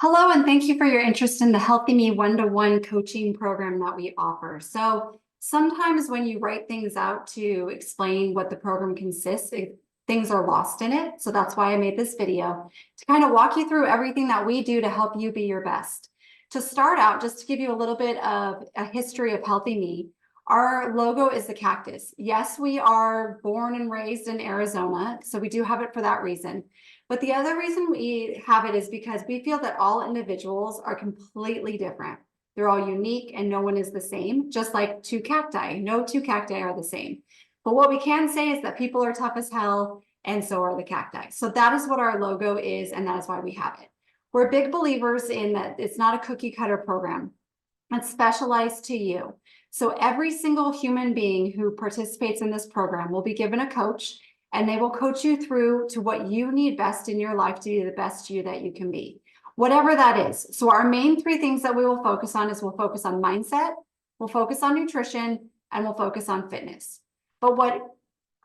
Hello, and thank you for your interest in the Healthy Me one-to-one coaching program that we offer. So sometimes when you write things out to explain what the program consists, things are lost in it. So that's why I made this video to kind of walk you through everything that we do to help you be your best. To start out, just to give you a little bit of a history of Healthy Me, our logo is the cactus. Yes, we are born and raised in Arizona, so we do have it for that reason. But the other reason we have it is because we feel that all individuals are completely different. They're all unique and no one is the same, just like two cacti. No two cacti are the same. But what we can say is that people are tough as hell, and so are the cacti. So that is what our logo is, and that is why we have it. We're big believers in that it's not a cookie cutter program. It's specialized to you. So every single human being who participates in this program will be given a coach, and they will coach you through to what you need best in your life to be the best you that you can be, whatever that is. So our main three things that we will focus on is we'll focus on mindset, we'll focus on nutrition, and we'll focus on fitness. But what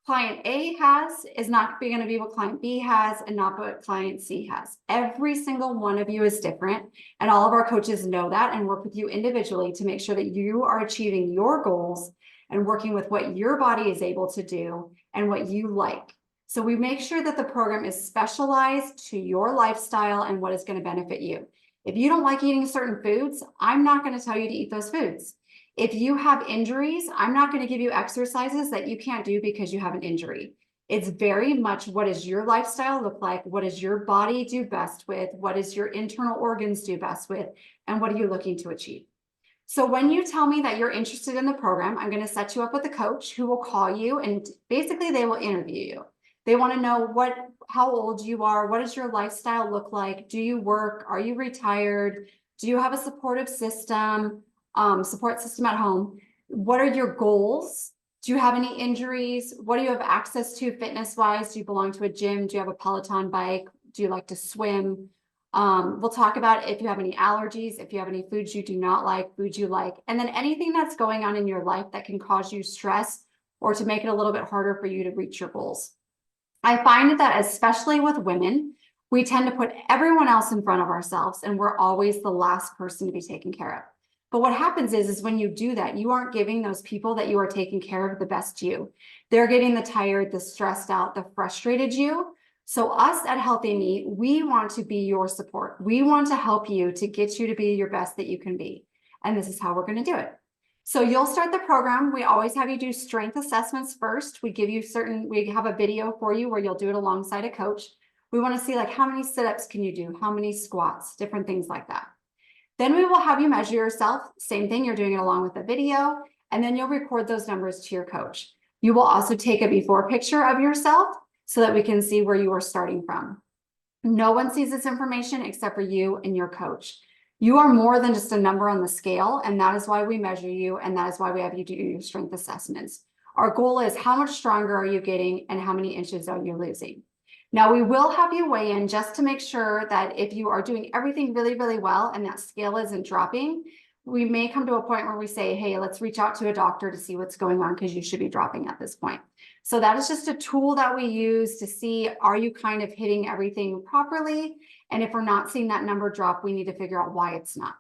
client A has is not going to be what client B has and not what client C has. Every single one of you is different, and all of our coaches know that and work with you individually to make sure that you are achieving your goals and working with what your body is able to do and what you like. So we make sure that the program is specialized to your lifestyle and what is going to benefit you. If you don't like eating certain foods, I'm not going to tell you to eat those foods. If you have injuries, I'm not going to give you exercises that you can't do because you have an injury. It's very much what does your lifestyle look like? What does your body do best with? What does your internal organs do best with? And what are you looking to achieve? So when you tell me that you're interested in the program, I'm going to set you up with a coach who will call you, and basically they will interview you. They want to know how old you are, what does your lifestyle look like? Do you work? Are you retired? Do you have a support system at home? What are your goals? Do you have any injuries? What do you have access to fitness-wise? Do you belong to a gym? Do you have a Peloton bike? Do you like to swim? We'll talk about if you have any allergies, if you have any foods you do not like, foods you like, and then anything that's going on in your life that can cause you stress or to make it a little bit harder for you to reach your goals. I find that especially with women, we tend to put everyone else in front of ourselves, and we're always the last person to be taken care of. But what happens is when you do that, you aren't giving those people that you are taking care of the best you. They're getting the tired, the stressed out, the frustrated you. So us at Healthy Me, we want to be your support. We want to help you to get you to be your best that you can be. And this is how we're going to do it. So you'll start the program. We always have you do strength assessments first. We have a video for you where you'll do it alongside a coach. We want to see like how many sit-ups can you do, how many squats, different things like that. Then we will have you measure yourself. Same thing, you're doing it along with the video, and then you'll record those numbers to your coach. You will also take a before picture of yourself so that we can see where you are starting from. No one sees this information except for you and your coach. You are more than just a number on the scale, and that is why we measure you, and that is why we have you do your strength assessments. Our goal is how much stronger are you getting and how many inches are you losing? Now, we will have you weigh in just to make sure that if you are doing everything really, really well and that scale isn't dropping, we may come to a point where we say, hey, let's reach out to a doctor to see what's going on because you should be dropping at this point. So that is just a tool that we use to see, are you kind of hitting everything properly? And if we're not seeing that number drop, we need to figure out why it's not.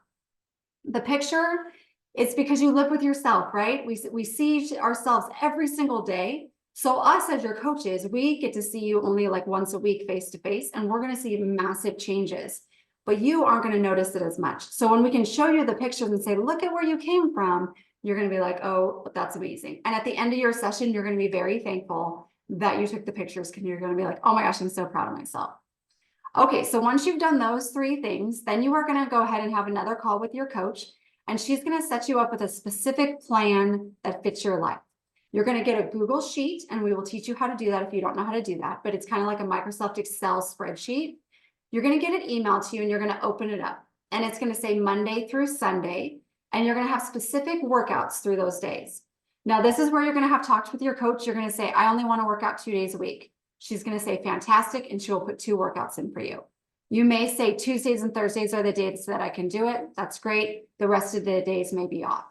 The picture, it's because you live with yourself, right? We see ourselves every single day. So us as your coaches, we get to see you only like once a week face to face, and we're going to see massive changes, but you aren't going to notice it as much. So when we can show you the pictures and say, look at where you came from, you're going to be like, oh, that's amazing. And at the end of your session, you're going to be very thankful that you took the pictures, because you're going to be like, oh my gosh, I'm so proud of myself. Okay, so once you've done those three things, then you are going to go ahead and have another call with your coach, and she's going to set you up with a specific plan that fits your life. You're going to get a Google Sheet, and we will teach you how to do that if you don't know how to do that, but it's kind of like a Microsoft Excel spreadsheet. You're going to get an email to you, and you're going to open it up, and it's going to say Monday through Sunday, and you're going to have specific workouts through those days. Now, this is where you're going to have talked with your coach. You're going to say, I only want to work out 2 days a week. She's going to say, fantastic, and she will put 2 workouts in for you. You may say Tuesdays and Thursdays are the days that I can do it. That's great. The rest of the days may be off.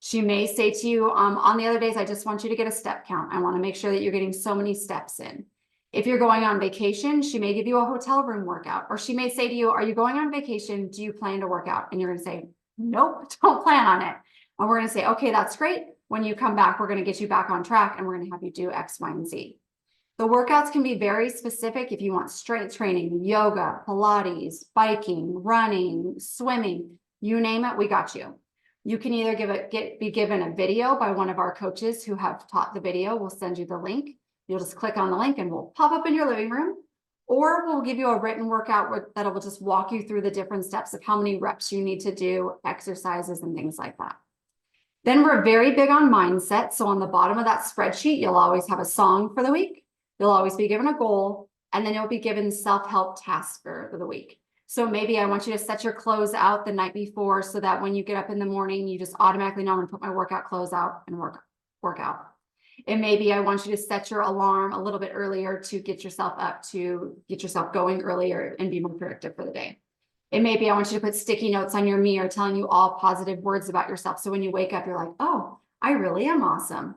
She may say to you, on the other days, I just want you to get a step count. I want to make sure that you're getting so many steps in. If you're going on vacation, she may give you a hotel room workout, or she may say to you, are you going on vacation? Do you plan to work out? And you're going to say, nope, don't plan on it. And we're going to say, okay, that's great. When you come back, we're going to get you back on track and we're going to have you do X, Y, and Z. The workouts can be very specific if you want strength training, yoga, Pilates, biking, running, swimming, you name it, we got you. You can either be given a video by one of our coaches who have taught the video. We'll send you the link. You'll just click on the link and we'll pop up in your living room, or we'll give you a written workout that will just walk you through the different steps of how many reps you need to do, exercises, and things like that. Then we're very big on mindset. So on the bottom of that spreadsheet, you'll always have a song for the week. You'll always be given a goal, and then you'll be given self-help tasks for the week. So maybe I want you to set your clothes out the night before so that when you get up in the morning, you just automatically know I'm going to put my workout clothes out and work out. And maybe I want you to set your alarm a little bit earlier to get yourself up, to get yourself going earlier and be more productive for the day. And maybe I want you to put sticky notes on your mirror telling you all positive words about yourself. So when you wake up, you're like, oh, I really am awesome.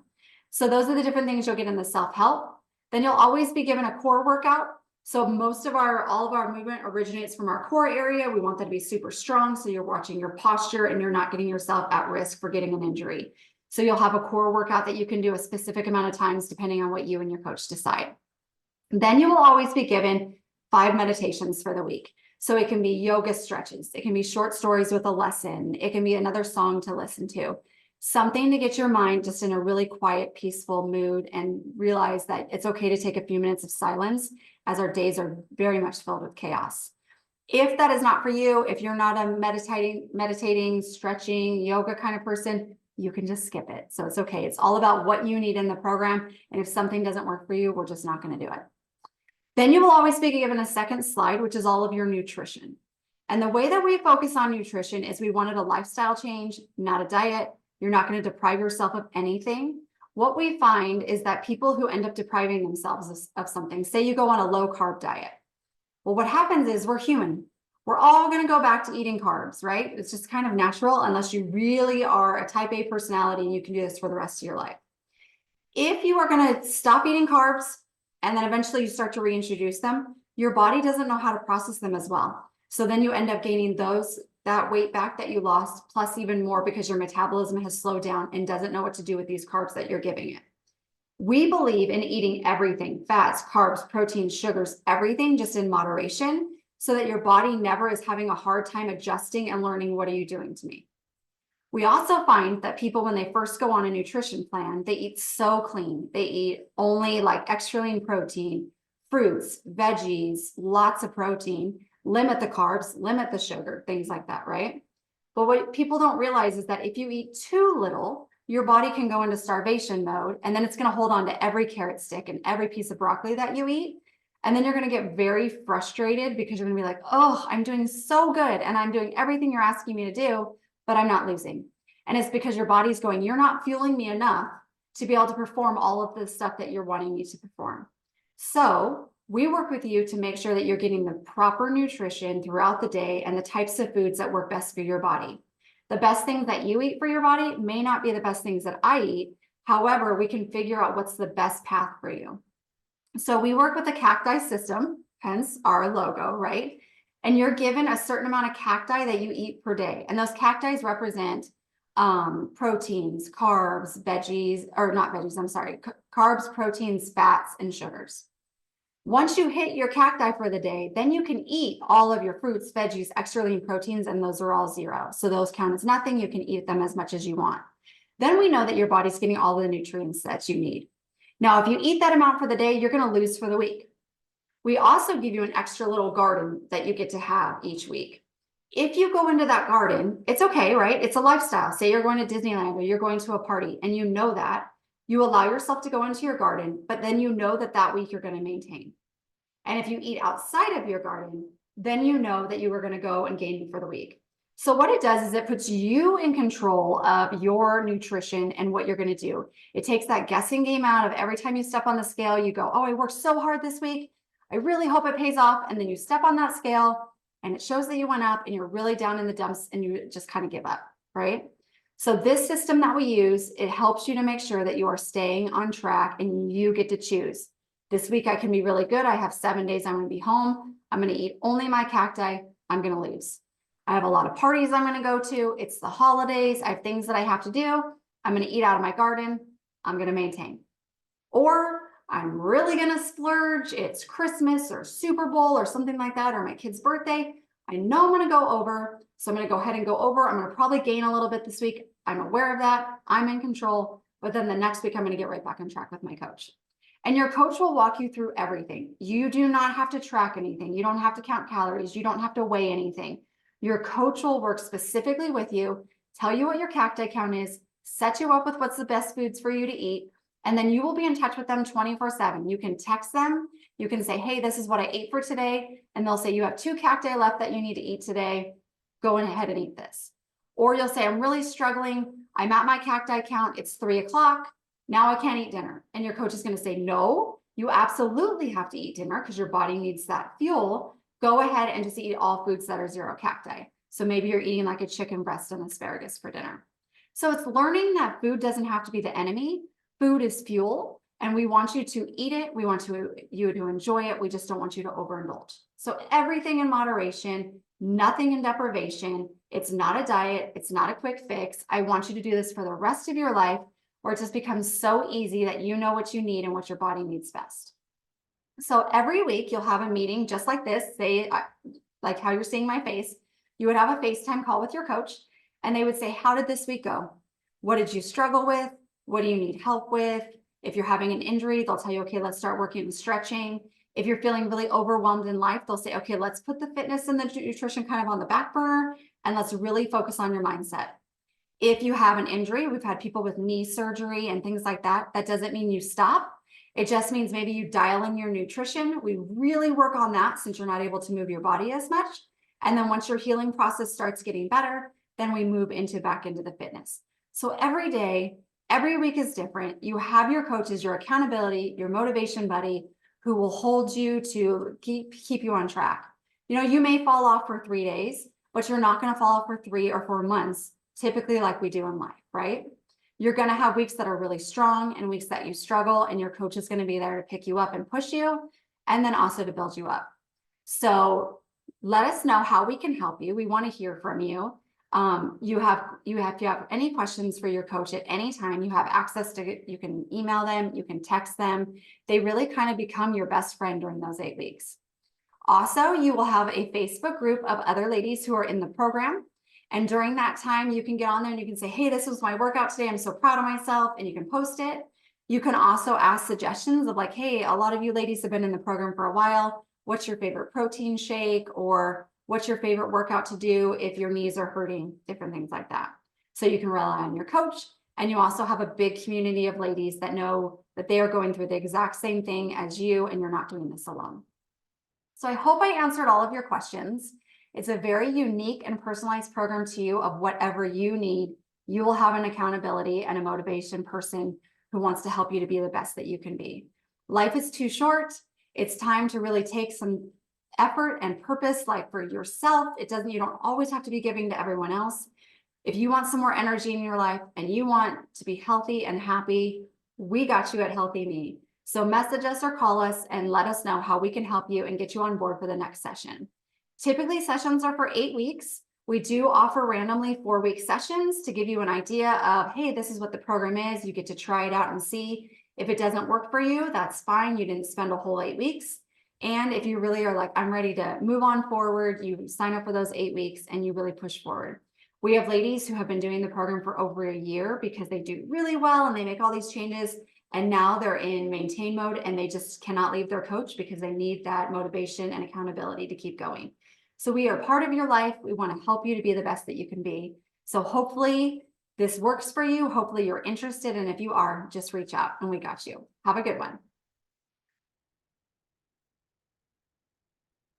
So those are the different things you'll get in the self-help. Then you'll always be given a core workout. So all of our movement originates from our core area. We want that to be super strong. So you're watching your posture and you're not getting yourself at risk for getting an injury. So you'll have a core workout that you can do a specific amount of times depending on what you and your coach decide. Then you will always be given 5 meditations for the week. So it can be yoga stretches. It can be short stories with a lesson. It can be another song to listen to. Something to get your mind just in a really quiet, peaceful mood and realize that it's okay to take a few minutes of silence as our days are very much filled with chaos. If that is not for you, if you're not a meditating, stretching, yoga kind of person, you can just skip it. So it's okay. It's all about what you need in the program. And if something doesn't work for you, we're just not going to do it. Then you will always be given a second slide, which is all of your nutrition. And the way that we focus on nutrition is we wanted a lifestyle change, not a diet. You're not going to deprive yourself of anything. What we find is that people who end up depriving themselves of something, say you go on a low carb diet. Well, what happens is we're human. We're all going to go back to eating carbs, right? It's just kind of natural unless you really are a type A personality and you can do this for the rest of your life. If you are going to stop eating carbs and then eventually you start to reintroduce them, your body doesn't know how to process them as well. So then you end up gaining that weight back that you lost, plus even more because your metabolism has slowed down and doesn't know what to do with these carbs that you're giving it. We believe in eating everything, fats, carbs, proteins, sugars, everything just in moderation so that your body never is having a hard time adjusting and learning, what are you doing to me? We also find that people, when they first go on a nutrition plan, they eat so clean. They eat only like extra lean protein, fruits, veggies, lots of protein, limit the carbs, limit the sugar, things like that, right? But what people don't realize is that if you eat too little, your body can go into starvation mode, and then it's going to hold on to every carrot stick and every piece of broccoli that you eat. And then you're going to get very frustrated because you're going to be like, oh, I'm doing so good and I'm doing everything you're asking me to do, but I'm not losing. And it's because your body's going, you're not fueling me enough to be able to perform all of the stuff that you're wanting me to perform. So we work with you to make sure that you're getting the proper nutrition throughout the day and the types of foods that work best for your body. The best things that you eat for your body may not be the best things that I eat. However, we can figure out what's the best path for you. So we work with a cacti system, hence our logo, right? And you're given a certain amount of cacti that you eat per day. And those cacti represent proteins, carbs, veggies, or not veggies, I'm sorry, carbs, proteins, fats, and sugars. Once you hit your cacti for the day, then you can eat all of your fruits, veggies, extra lean proteins, and those are all 0. So those count as nothing. You can eat them as much as you want. Then we know that your body's getting all the nutrients that you need. Now, if you eat that amount for the day, you're going to lose for the week. We also give you an extra little garden that you get to have each week. If you go into that garden, it's okay, right? It's a lifestyle. Say you're going to Disneyland or you're going to a party and you know that. You allow yourself to go into your garden, but then you know that week you're going to maintain. And if you eat outside of your garden, then you know that you are going to go and gain for the week. So what it does is it puts you in control of your nutrition and what you're going to do. It takes that guessing game out of every time you step on the scale, you go, oh, I worked so hard this week. I really hope it pays off. And then you step on that scale and it shows that you went up and you're really down in the dumps and you just kind of give up, right? So this system that we use, it helps you to make sure that you are staying on track and you get to choose. This week I can be really good. I have 7 days I'm going to be home. I'm going to eat only my cacti. I'm going to lose. I have a lot of parties I'm going to go to. It's the holidays. I have things that I have to do. I'm going to eat out of my garden. I'm going to maintain. Or I'm really going to splurge. It's Christmas or Super Bowl or something like that, or my kid's birthday. I know I'm going to go over. So I'm going to go ahead and go over. I'm going to probably gain a little bit this week. I'm aware of that. I'm in control. But then the next week, I'm going to get right back on track with my coach. And your coach will walk you through everything. You do not have to track anything. You don't have to count calories. You don't have to weigh anything. Your coach will work specifically with you, tell you what your cacti count is, set you up with what's the best foods for you to eat, and then you will be in touch with them 24/7. You can text them. You can say, hey, this is what I ate for today. And they'll say, you have 2 cacti left that you need to eat today. Go ahead and eat this. Or you'll say, I'm really struggling. I'm at my cacti count. It's 3 o'clock. Now I can't eat dinner. And your coach is going to say, no, you absolutely have to eat dinner because your body needs that fuel. Go ahead and just eat all foods that are 0 cacti. So maybe you're eating like a chicken breast and asparagus for dinner. So it's learning that food doesn't have to be the enemy. Food is fuel, and we want you to eat it. We want you to enjoy it. We just don't want you to overindulge. So everything in moderation, nothing in deprivation. It's not a diet. It's not a quick fix. I want you to do this for the rest of your life, where it just becomes so easy that you know what you need and what your body needs best. So every week you'll have a meeting just like this, say, like how you're seeing my face. You would have a FaceTime call with your coach, and they would say, how did this week go? What did you struggle with? What do you need help with? If you're having an injury, they'll tell you, okay, let's start working on stretching. If you're feeling really overwhelmed in life, they'll say, okay, let's put the fitness and the nutrition kind of on the back burner, and let's really focus on your mindset. If you have an injury, we've had people with knee surgery and things like that. That doesn't mean you stop. It just means maybe you dial in your nutrition. We really work on that since you're not able to move your body as much. And then once your healing process starts getting better, then we move back into the fitness. So every day, every week is different. You have your coaches, your accountability, your motivation buddy, who will hold you to keep you on track. You know, you may fall off for 3 days, but you're not going to fall off for 3 or 4 months, typically like we do in life, right? You're going to have weeks that are really strong and weeks that you struggle, and your coach is going to be there to pick you up and push you, and then also to build you up. So let us know how we can help you. We want to hear from you. If you have any questions for your coach at any time, you have access to it. You can email them, you can text them. They really kind of become your best friend during those 8 weeks. Also, you will have a Facebook group of other ladies who are in the program. And during that time, you can get on there and you can say, hey, this was my workout today. I'm so proud of myself. And you can post it. You can also ask suggestions of like, hey, a lot of you ladies have been in the program for a while. What's your favorite protein shake? Or what's your favorite workout to do if your knees are hurting? Different things like that. So you can rely on your coach. And you also have a big community of ladies that know that they are going through the exact same thing as you, and you're not doing this alone. So I hope I answered all of your questions. It's a very unique and personalized program to you of whatever you need. You will have an accountability and a motivation person who wants to help you to be the best that you can be. Life is too short. It's time to really take some effort and purpose, like for yourself. You don't always have to be giving to everyone else. If you want some more energy in your life and you want to be healthy and happy, we got you at Healthy Me. So message us or call us and let us know how we can help you and get you on board for the next session. Typically, sessions are for 8 weeks. We do offer randomly 4-week sessions to give you an idea of, hey, this is what the program is. You get to try it out and see. If it doesn't work for you, that's fine. You didn't spend a whole 8 weeks. And if you really are like, I'm ready to move on forward, you sign up for those 8 weeks and you really push forward. We have ladies who have been doing the program for over a year because they do really well and they make all these changes. And now they're in maintain mode and they just cannot leave their coach because they need that motivation and accountability to keep going. So we are part of your life. We want to help you to be the best that you can be. So hopefully this works for you. Hopefully you're interested. And if you are, just reach out and we got you. Have a good one.